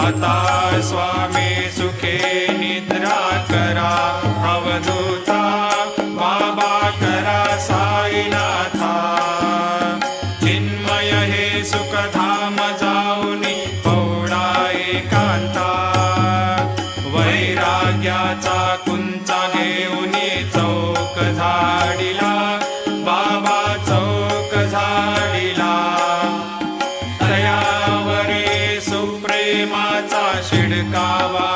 आता स्वामी सुखे निद्रा करा अवधूता बाबा करा साईनाथा चिन्मय हे सुखधाम जाऊनी पौडा एकांता वैराग्याचा कुंचा घेऊनी चौक झाडिला बाबा चौक झाडिला तयावरी सुप्रेमाचा शिडकावा